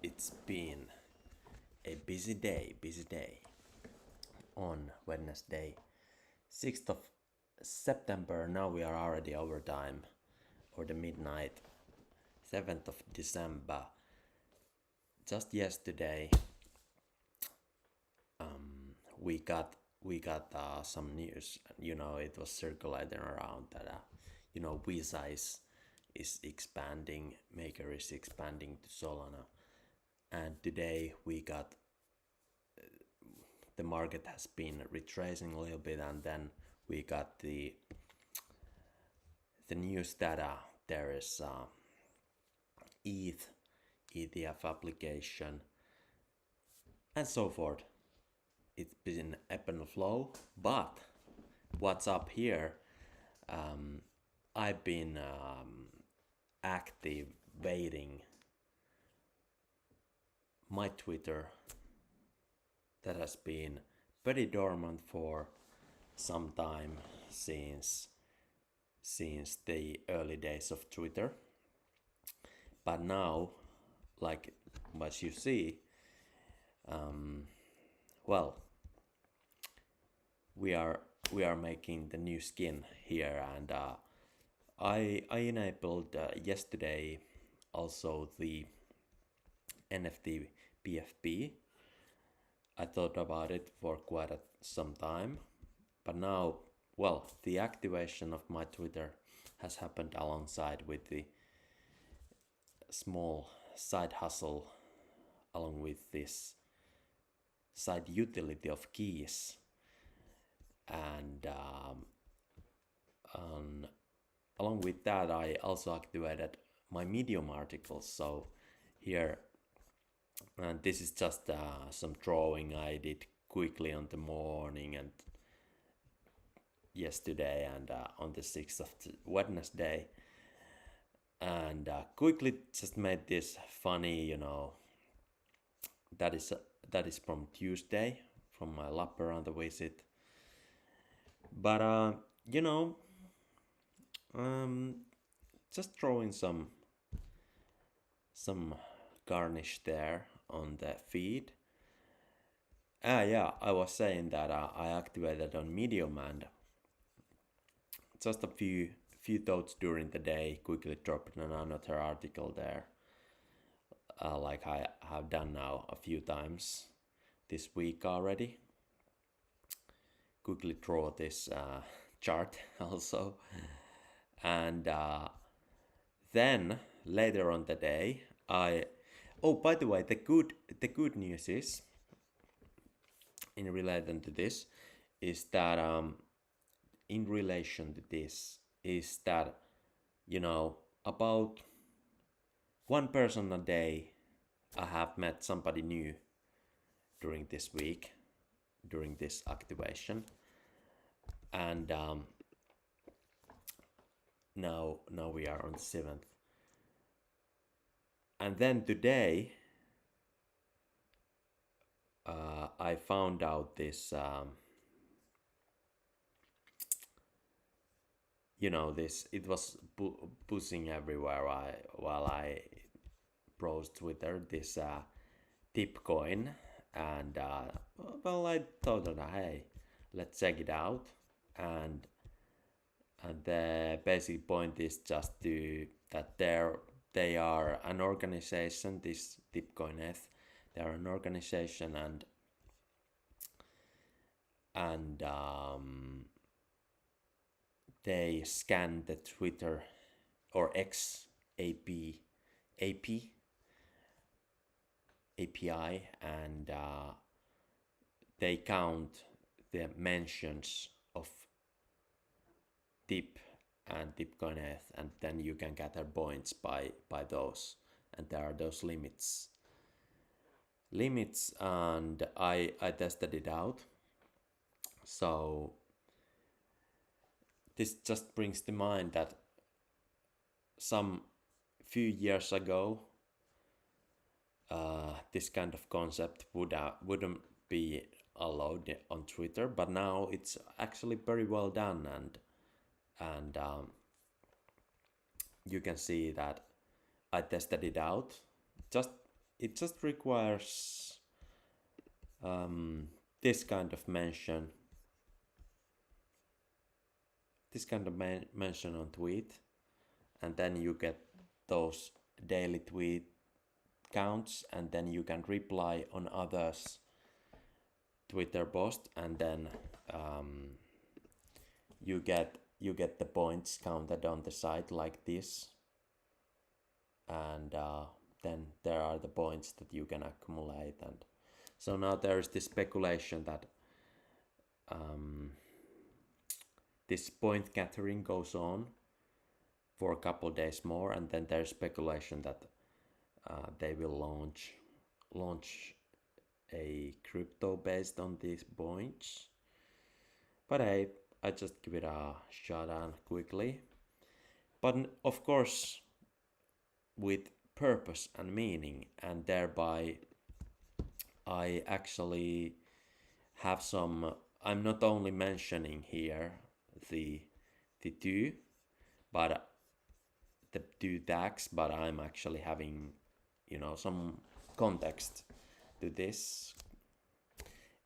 It's been a busy day on Wednesday, 6th of September. Now we are already overtime or the midnight, 7th of December. Just yesterday, we got some news. It was circulating around that Visa is expanding, Maker is expanding to Solana, and today we got the market has been retracing a little bit, and then we got the news that there is ETF application and so forth. It's been ebb and flow, but what's up here? I've been activating my Twitter that has been pretty dormant for some time since the early days of Twitter. But now, like as you see, we are making the new skin here, and I enabled yesterday also the NFT PFP. I thought about it for quite some time, but now, the activation of my Twitter has happened alongside with the small side hustle, along with this side utility of keys, and along with that I also activated my Medium articles. So here, and this is just some drawing I did quickly on the morning and yesterday and on the 6th of Wednesday, and quickly just made this funny, that is from Tuesday, from my lap around the visit. But just throwing some garnish there on the feed. I was saying that I activated on Medium, and just a few thoughts during the day, quickly dropped another article there, like I have done now a few times this week already. Quickly draw this chart also, and then later on the day by the way, the good news is, in relation to this, is that in relation to this is that about one person a day I have met somebody new during this week, during this activation, and now we are on the 7th, and then today I found out this this, it was buzzing everywhere while I browsed Twitter, this Tipcoin, and I thought that, hey, let's check it out, and the basic point is just that they are an organization, this Tipcoineth, they are an organization, and they scan the Twitter or X API, and they count the mentions of Tip and Tipcoineth, and then you can gather points by those, and there are those limits, and I tested it out. So this just brings to mind that some few years ago this kind of concept wouldn't be allowed on Twitter, but now it's actually very well done, and you can see that I tested it out just it just requires this kind of mention, mention on tweet, and then you get those daily tweet counts, and then you can reply on others Twitter post, and then you get the points counted on the site like this, and then there are the points that you can accumulate. And so now there is this speculation that this point gathering goes on for a couple days more, and then there's speculation that they will launch a crypto based on these points. But hey, I just give it a shot on quickly. But of course, with purpose and meaning, and thereby I actually have some. I'm not only mentioning here the two, but the two tags, but I'm actually having, some context to this.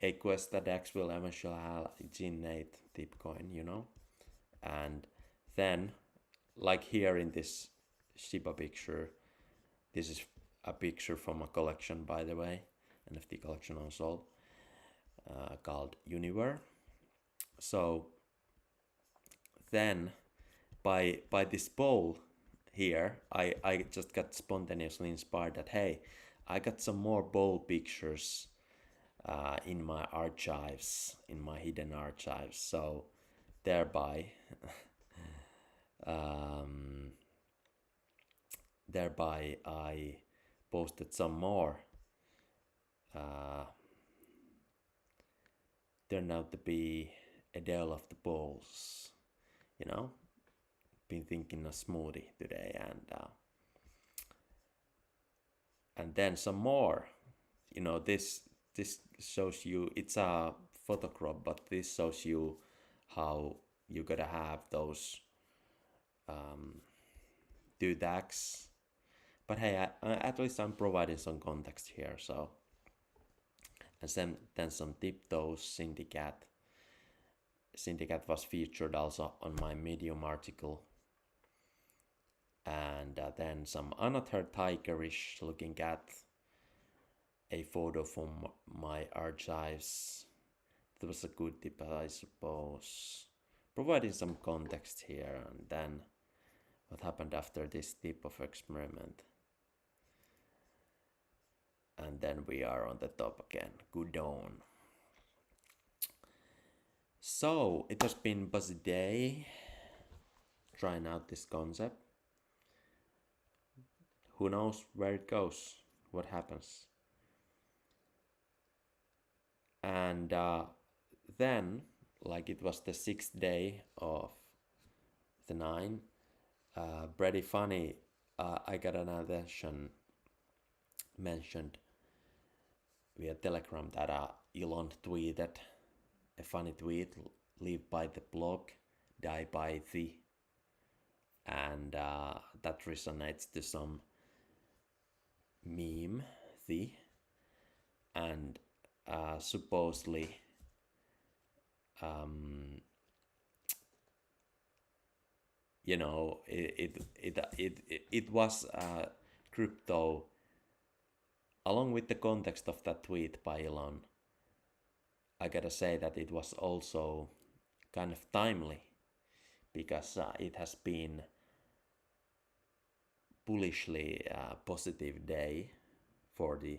A quest that X will eventually generate Tipcoin, and then, like here in this Shiba picture, this is a picture from a collection, by the way, NFT collection on Sol, called Universe. So then, by this poll here, I just got spontaneously inspired that, hey, I got some more bowl pictures in my archives, in my hidden archives. So thereby, I posted some more. Turned out to be Adele of the Bowls. Been thinking a smoothie today, and then some more. This shows you, it's a photo crop, but this shows you how you gotta have those two tags. But hey, at least I'm providing some context here. So, and then some tiptoes. Syndicate was featured also on my Medium article. And then some another tigerish looking cat, a photo from my archives. That was a good tip, I suppose. Providing some context here, and then what happened after this tip of experiment. And then we are on the top again. Good on. So it has been a busy day trying out this concept. Who knows where it goes, what happens. And then, like it was the 6th day of the 9, pretty funny, I got an attention mentioned via Telegram that Elon tweeted a funny tweet: live by the block, die by the. And that resonates to some meme, the. And supposedly it was crypto, along with the context of that tweet by Elon. I gotta say that it was also kind of timely, because it has been bullishly positive day for the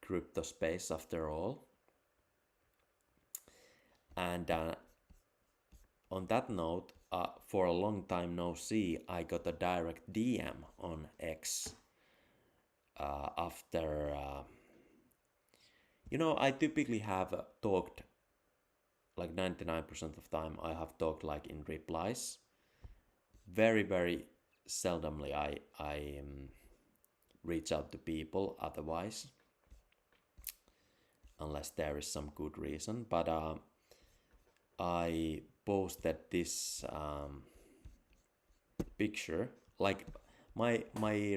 crypto space after all. And on that note, for a long time no see, I got a direct DM on X after I typically have talked, like 99% of the time I have talked like in replies. Very, very seldomly I reach out to people otherwise, unless there is some good reason. But I posted this picture, like my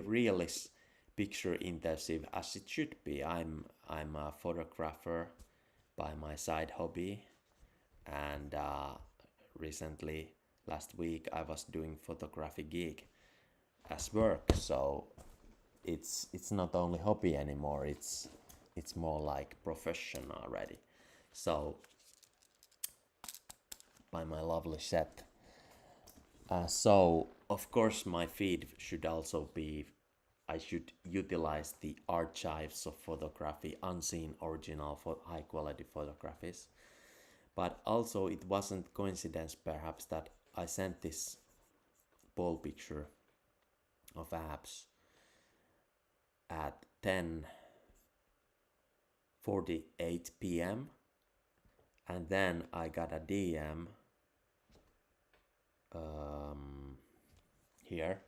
realist picture intensive as it should be. I'm a photographer by my side hobby, and recently last week I was doing photography gig as work. So it's not only hobby anymore. It's more like profession already. So by my lovely set. So of course my feed should also be. I should utilize the archives of photography, unseen original for high quality photographies. But also it wasn't coincidence perhaps that I sent this poll picture of apps at 10:48 p.m. and then I got a DM here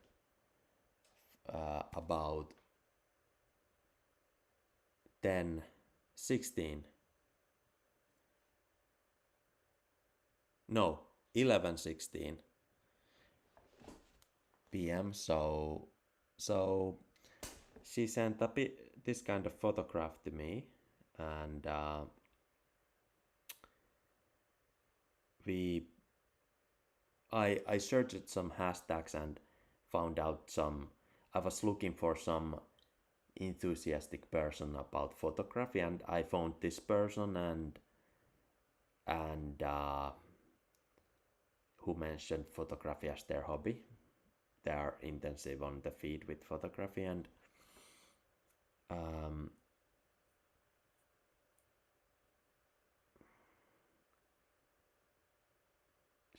about 10:16. No, 11:16 p.m. So she sent this kind of photograph to me, and I searched some hashtags and found out some. I was looking for some enthusiastic person about photography, and I found this person, and who mentioned photography as their hobby. They are intensive on the feed with photography, and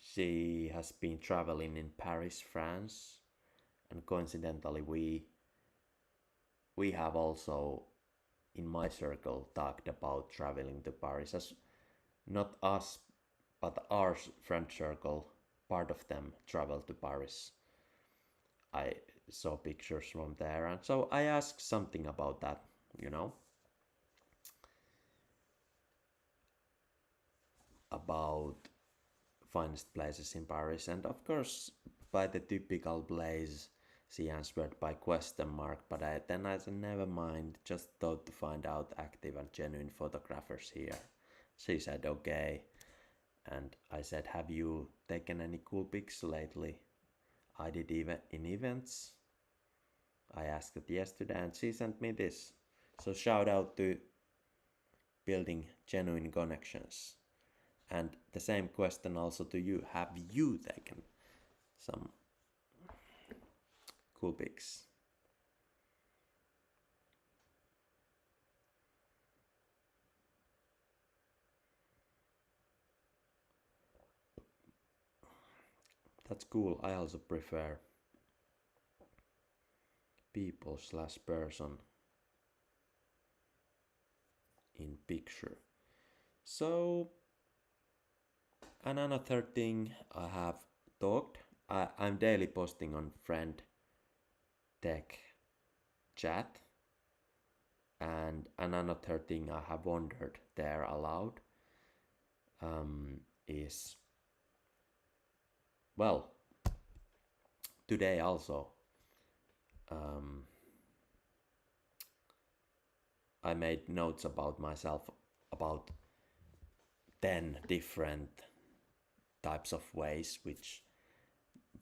she has been traveling in Paris, France, and coincidentally we have also in my circle talked about traveling to Paris, as not us but our friend circle, part of them traveled to Paris. I saw pictures from there, and so I asked something about that, you know, about finest places in Paris, and of course, by the typical place, she answered by question mark. But I said never mind, just thought to find out active and genuine photographers here. She said okay, and I said, have you taken any cool pics lately? I did even in events. I asked it yesterday, and she sent me this. So shout out to building genuine connections. And the same question also to you. Have you taken some cool pics? That's cool. I also prefer people slash person in picture. So, and another thing I have talked, I'm daily posting on friend tech chat, and another thing I have wondered there aloud is, well, today also I made notes about myself about 10 different types of ways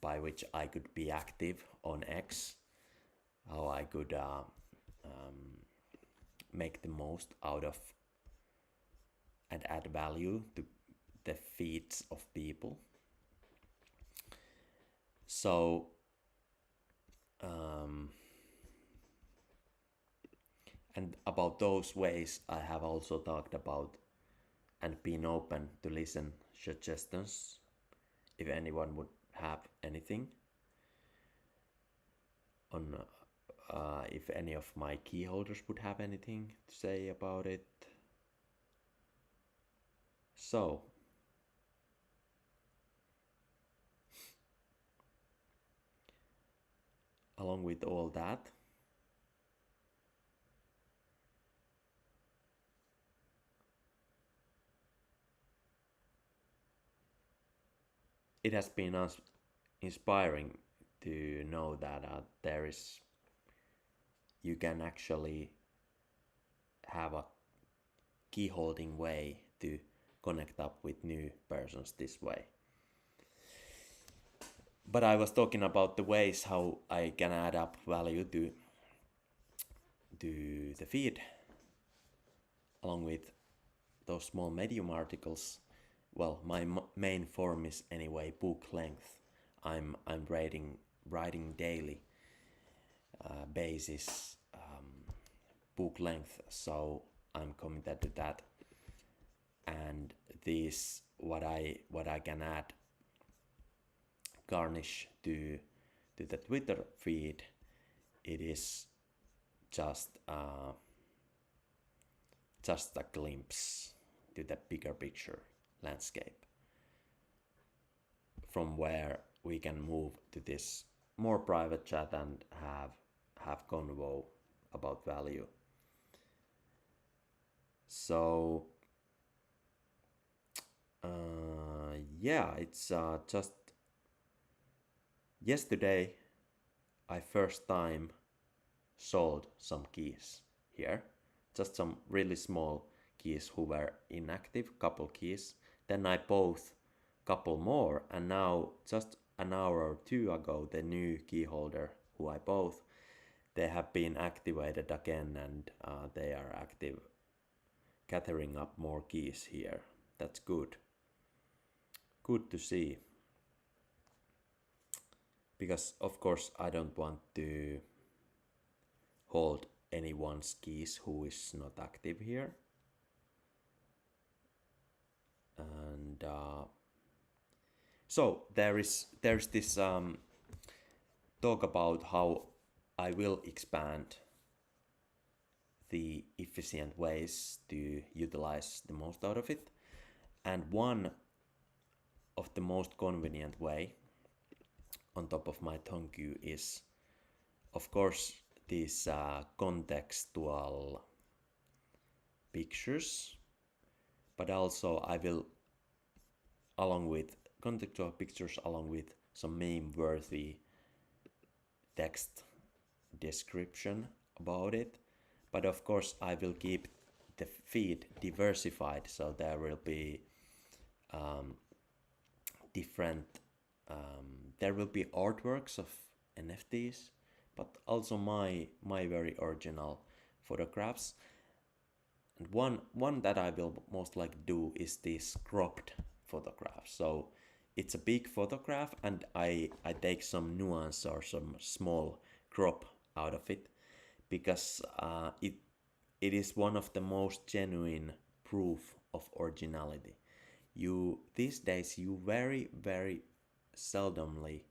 by which I could be active on X, how I could make the most out of and add value to the feeds of people. So and about those ways I have also talked about and been open to listen suggestions if anyone would have anything on if any of my key holders would have anything to say about it. So along with all that, it has been inspiring to know that there is you can actually have a key holding way to connect up with new persons this way. But I was talking about the ways how I can add up value to the feed along with those small medium articles. Well, my main form is anyway book length. I'm writing daily basis book length, so I'm committed to that. And this what I can add garnish to the Twitter feed. It is just a glimpse to the bigger picture landscape, from where we can move to this more private chat and have convo about value. So yeah, it's just yesterday I first time sold some keys here, just some really small keys who were inactive, couple keys. Then I bought couple more, and now just an hour or two ago the new key holder who I bought, they have been activated again, and they are active, gathering up more keys here. That's good to see, because of course I don't want to hold anyone's keys who is not active here. And so there's this talk about how I will expand the efficient ways to utilize the most out of it. And one of the most convenient way on top of my Tongue is, of course, these contextual pictures, but also I will, along with contextual pictures, along with some meme-worthy text description about it. But of course I will keep the feed diversified, so there will be different there will be artworks of NFTs, but also my very original photographs. And one that I will most likely do is this cropped photograph. So it's a big photograph, and I take some nuance or some small crop out of it, because it is one of the most genuine proof of originality. You these days you very seldomly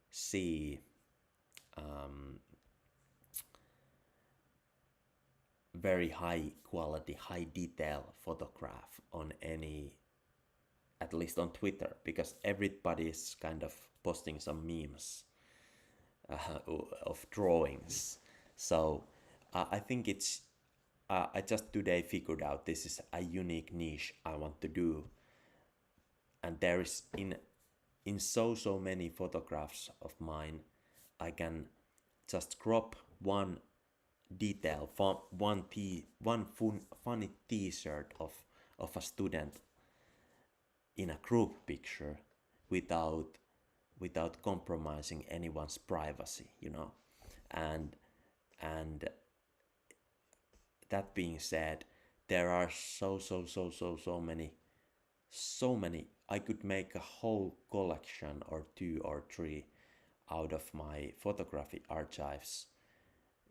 see very high quality, high detail photograph on any, at least on Twitter, because everybody is kind of posting some memes of drawings. So I think it's I just today figured out this is a unique niche I want to do, and there is in so many photographs of mine, I can just crop one detail, one funny t-shirt of a student in a group picture without compromising anyone's privacy, and that being said, there are so many. I could make a whole collection or 2 or 3 out of my photography archives,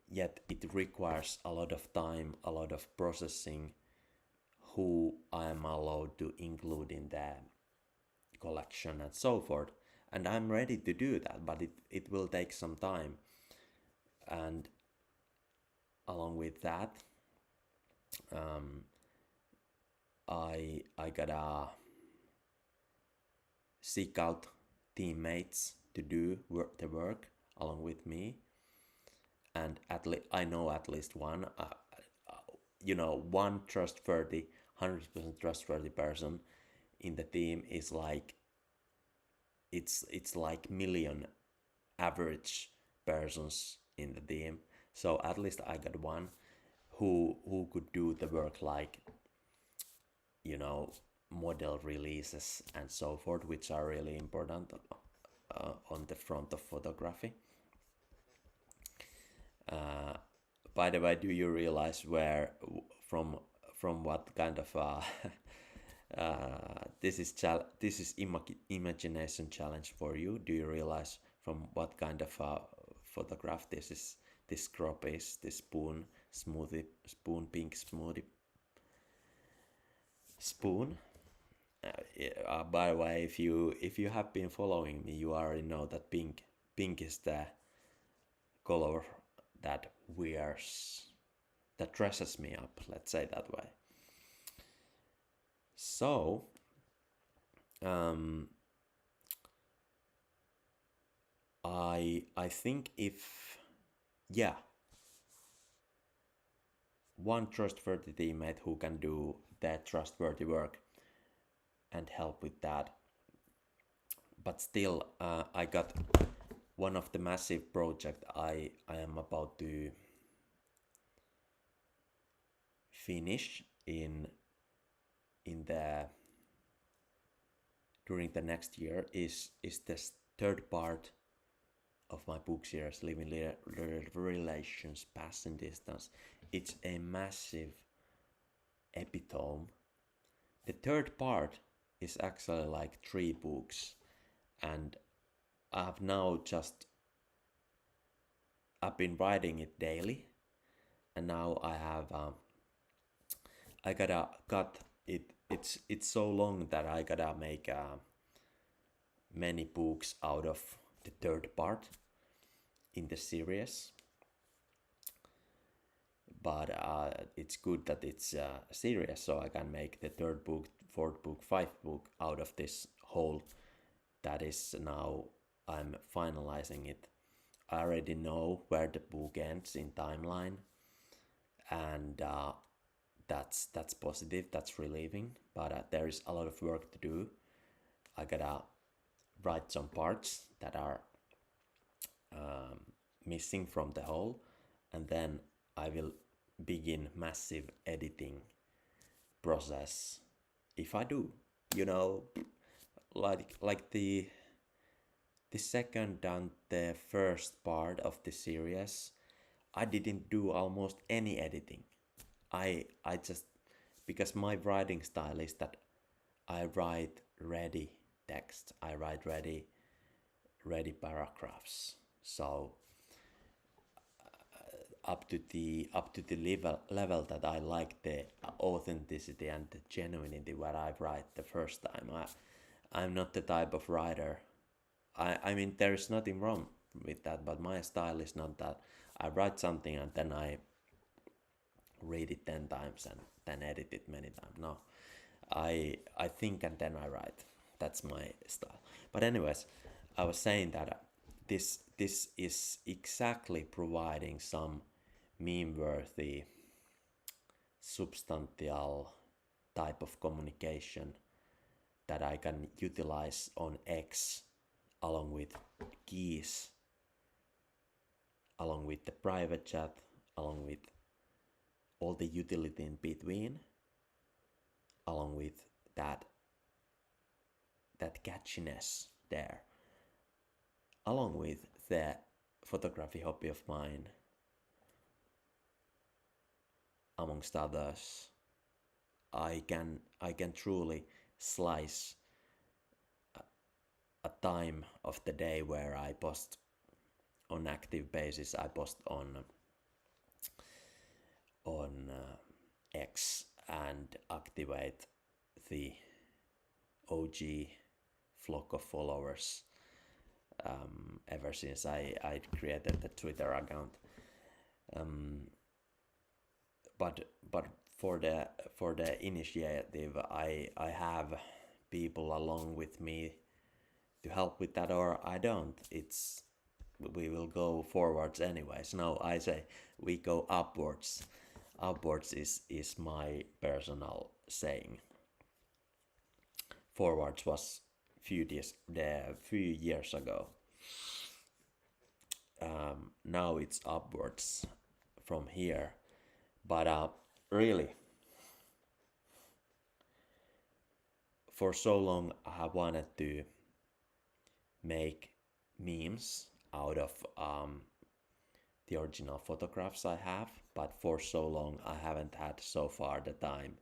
yet it requires a lot of time, a lot of processing, who I am allowed to include in the collection and so forth. And I'm ready to do that, but it will take some time. And along with that, I gotta seek out teammates to do the work along with me, and I know at least one, one trustworthy, 100% trustworthy person in the team is like it's like million average persons in the team. So at least I got one who could do the work, like, you know, model releases and so forth, which are really important on the front of photography. Uh, by the way, do you realize where from from what kind of this is imagination challenge for you? Do you realize from what kind of photograph this is? This crop is this spoon pink smoothie spoon. By the way, if you have been following me, you already know that pink is the color that wears that dresses me up. Let's say that way. So, um, I think if yeah, one trustworthy teammate who can do that trustworthy work and help with that. But still, I got one of the massive project I am about to finish in the during the next year is this third part of my book series, Living Relations, Past and Distance. It's a massive epitome. The third part is actually like 3 books, and I've now just I've been writing it daily, and now I have I gotta cut it. It's so long that I gotta make many books out of the third part in the series. But it's good that it's serious, so I can make the third book, fourth book, fifth book out of this whole. That is now I'm finalizing it. I already know where the book ends in timeline, and that's positive. That's relieving. But there is a lot of work to do. I gotta write some parts that are missing from the whole, and then I will begin massive editing process if I do. You know, like the second and the first part of the series, I didn't do almost any editing. I just because my writing style is that I write ready text. I write ready paragraphs. So up to the level that I like the authenticity and the genuinity what I write the first time. I'm not the type of writer. I mean there is nothing wrong with that, but my style is not that. I write something and then I read it 10 times and then edit it many times. No, I think and then I write. That's my style. But anyways, I was saying that this is exactly providing some meme-worthy substantial type of communication that I can utilize on X along with keys, along with the private chat, along with all the utility in between, along with that catchiness there, along with the photography hobby of mine, amongst others. I can truly slice a time of the day where I post on active basis. I post on X and activate the OG flock of followers ever since I created the Twitter account. But for the initiative, I have people along with me to help with that, or I don't. It's we will go forwards anyways. No, I say we go upwards. Upwards is my personal saying. Forwards was few years ago. Now it's upwards, from here. But really, for so long I have wanted to make memes out of the original photographs I have, but for so long I haven't had so far the time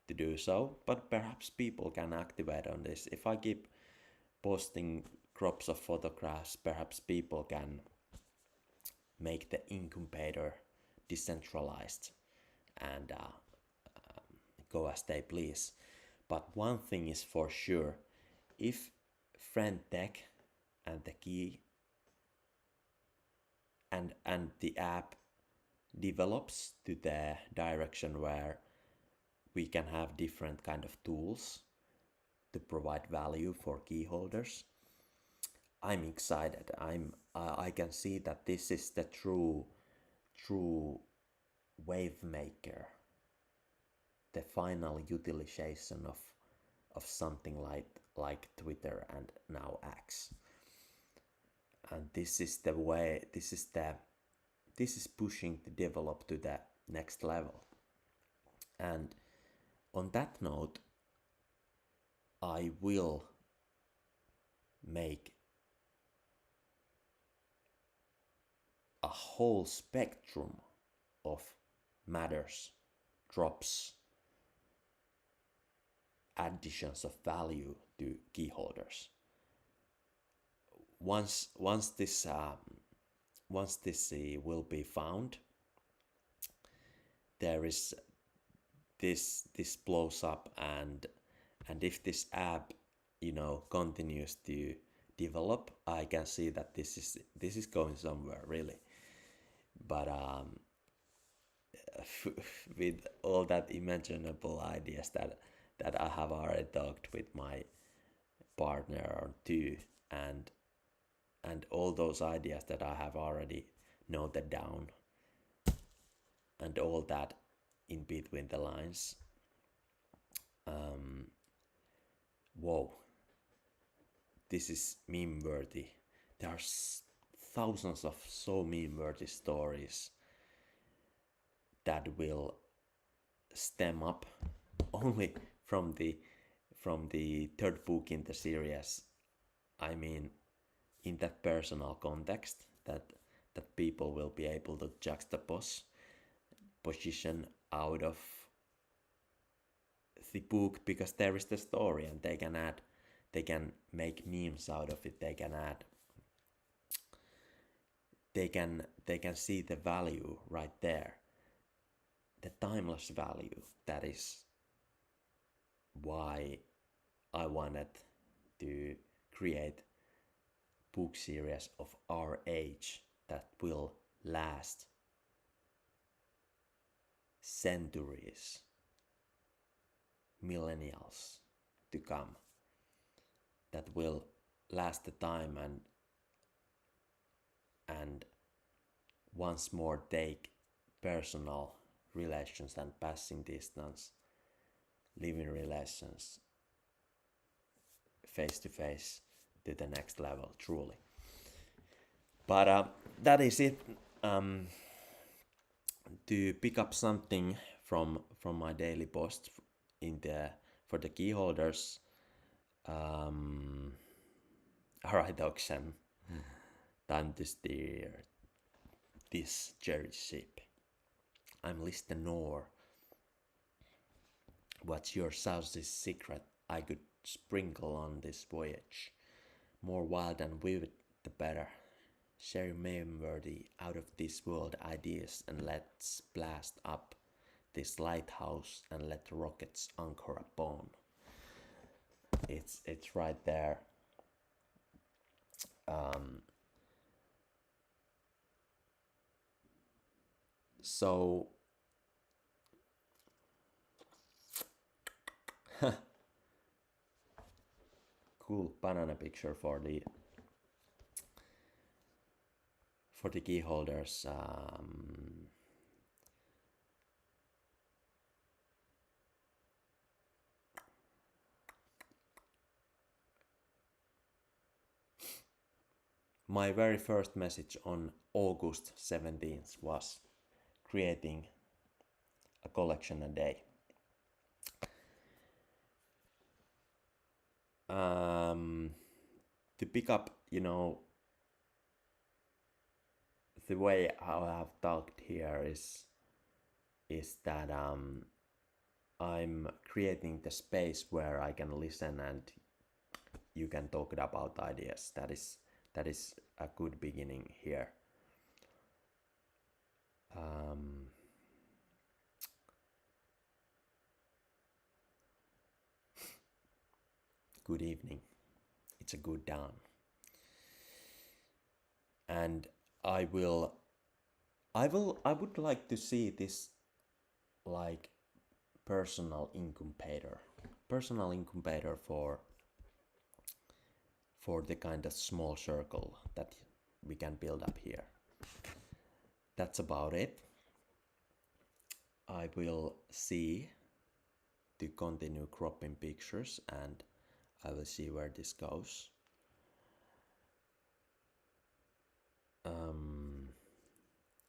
to do so. But perhaps people can activate on this. If I keep posting crops of photographs, perhaps people can make the incubator decentralized and go as they please. But one thing is for sure, if friend tech and the key and the app develops to the direction where we can have different kind of tools to provide value for key holders, I'm excited. I can see that this is the true wave maker, the final utilization of something like Twitter and now X. And this is the way, this is pushing to develop to the next level. And on that note, I will make a whole spectrum of matters, drops, additions of value to key holders. Once this will be found, there is this blows up, and if this app continues to develop, I can see that this is going somewhere really. But with all that imaginable ideas that I have already talked with my partner or two, and all those ideas that I have already noted down, and all that in between the lines, whoa, this is meme worthy. There are thousands of so meme worthy stories that will stem up only from the third book in the series. I mean, in that personal context, that people will be able to juxtapose position out of the book, because there is the story and they can make memes out of it. They can see the value right there, the timeless value. That is why I wanted to create book series of our age that will last centuries, millennials to come, that will last the time and once more take personal relations and passing distance, living relations face to face to the next level, truly. But that is it. To pick up something from my daily post for the key holders. Alright, Oxen. Time to steer this cherry ship. I'm listener. What's your saucy's secret I could sprinkle on this voyage? More wild and vivid, the better. Share meme-worthy, out of this world ideas, and let's blast up this lighthouse and let rockets anchor upon. It's right there. So cool banana picture for the key holders. My very first message on August 17th was, creating a collection a day. To pick up, the way how I have talked here is that I'm creating the space where I can listen and you can talk about ideas. That is a good beginning here. Good evening. It's a good dawn. And I would like to see this like personal incubator for the kind of small circle that we can build up here. That's about it. I will see to continue cropping pictures and I will see where this goes.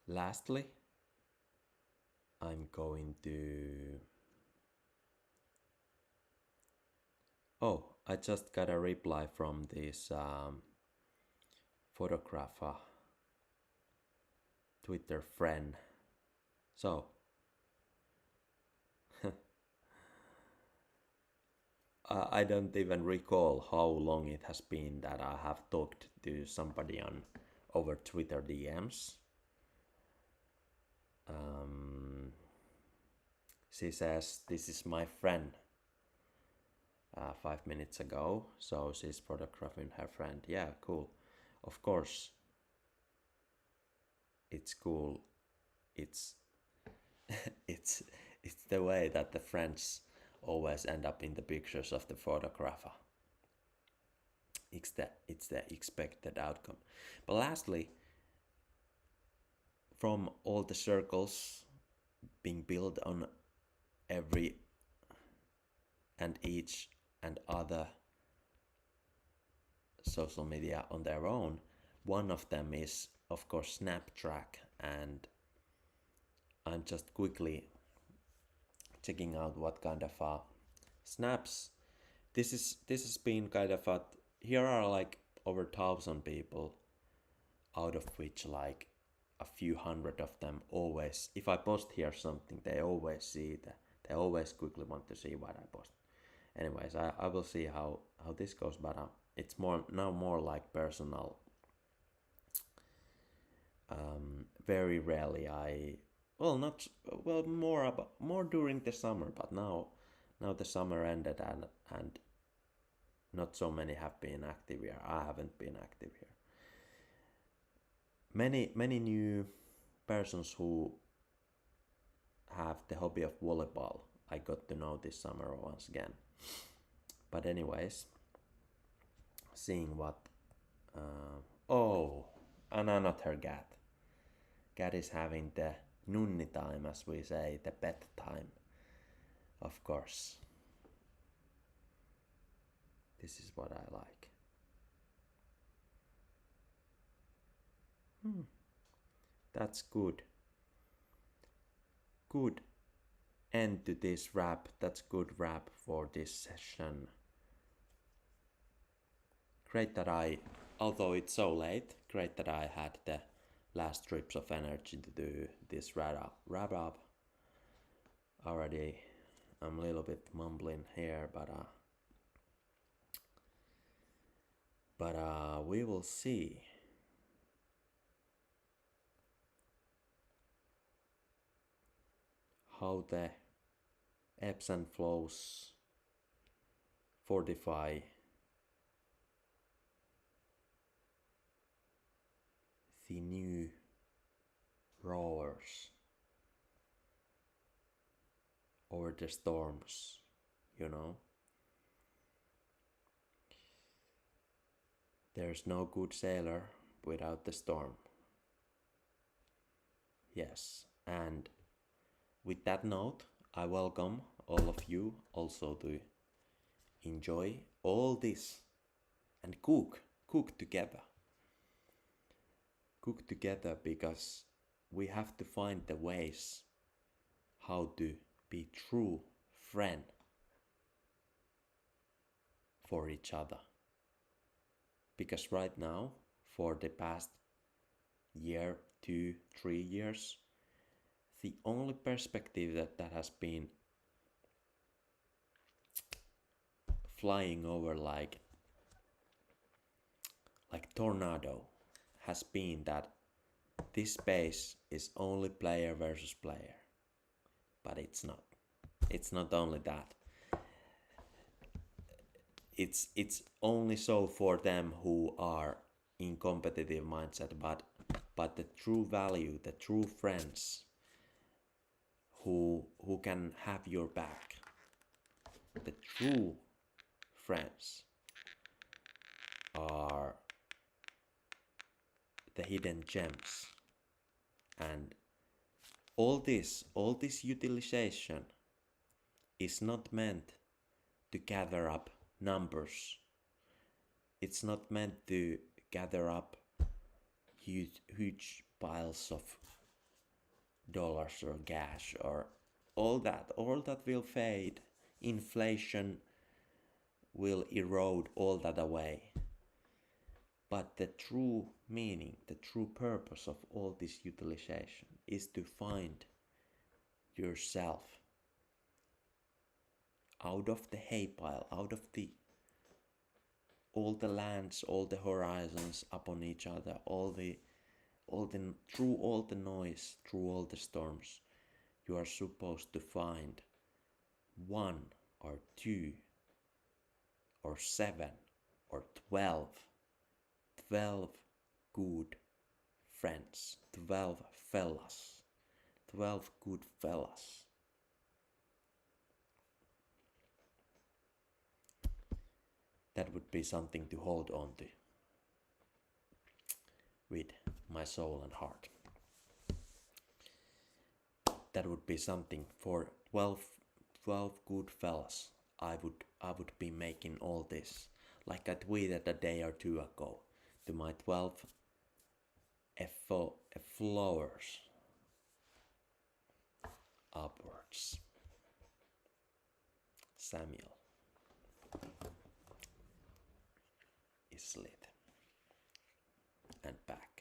Lastly, I'm going to... Oh, I just got a reply from this photographer, Twitter friend. So, I don't even recall how long it has been that I have talked to somebody on over Twitter DMs. She says this is my friend 5 minutes ago, so she's photographing her friend. Yeah, cool. Of course, it's cool. It's it's the way that the friends always end up in the pictures of the photographer. It's the expected outcome. But lastly, from all the circles being built on every and each and other social media on their own, one of them is of course Snaptrack, and I'm just quickly checking out what kind of snaps. This has been kind of a... Here are like over 1,000 people, out of which like a few hundred of them always, if I post here something, they always see it. They always quickly want to see what I post. Anyways, I will see how this goes, but it's more like personal. Very rarely more during the summer, but now the summer ended and not so many have been active here. I haven't been active here. Many new persons who have the hobby of volleyball I got to know this summer once again. But anyways, seeing what... and another cat. Cat is having the nunni time, as we say, the pet time. Of course. This is what I like. That's good. Good end to this wrap. That's good wrap for this session. Great that although it's so late, great that I had the last strips of energy to do this wrap up. Already I'm a little bit mumbling here, but we will see. How the ebbs and flows fortify the new roars over the storms, There's no good sailor without the storm. Yes, and with that note, I welcome all of you also to enjoy all this and cook together. Cook together, because we have to find the ways how to be true friend for each other. Because right now, for the past year, 2, 3 years, the only perspective that has been flying over like tornado has been that this space is only player versus player. But it's not. It's not only that. It's only so for them who are in competitive mindset, but the true value, the true friends who can have your back, the true friends are the hidden gems. And all this utilization is not meant to gather up numbers. It's not meant to gather up huge piles of dollars or cash or all that. All that will fade. Inflation will erode all that away. But the true meaning, the true purpose of all this utilization is to find yourself out of the hay pile, out of all the lands, all the horizons upon each other, through all the noise, through all the storms. You are supposed to find 1 or 2 or 7 or 12 good friends, 12 fellas, 12 good fellas. That would be something to hold on to with my soul and heart. That would be something for 12 good fellas. I would be making all this. Like I tweeted a day or two ago to my 12 followers upwards. Samuel is lit and back.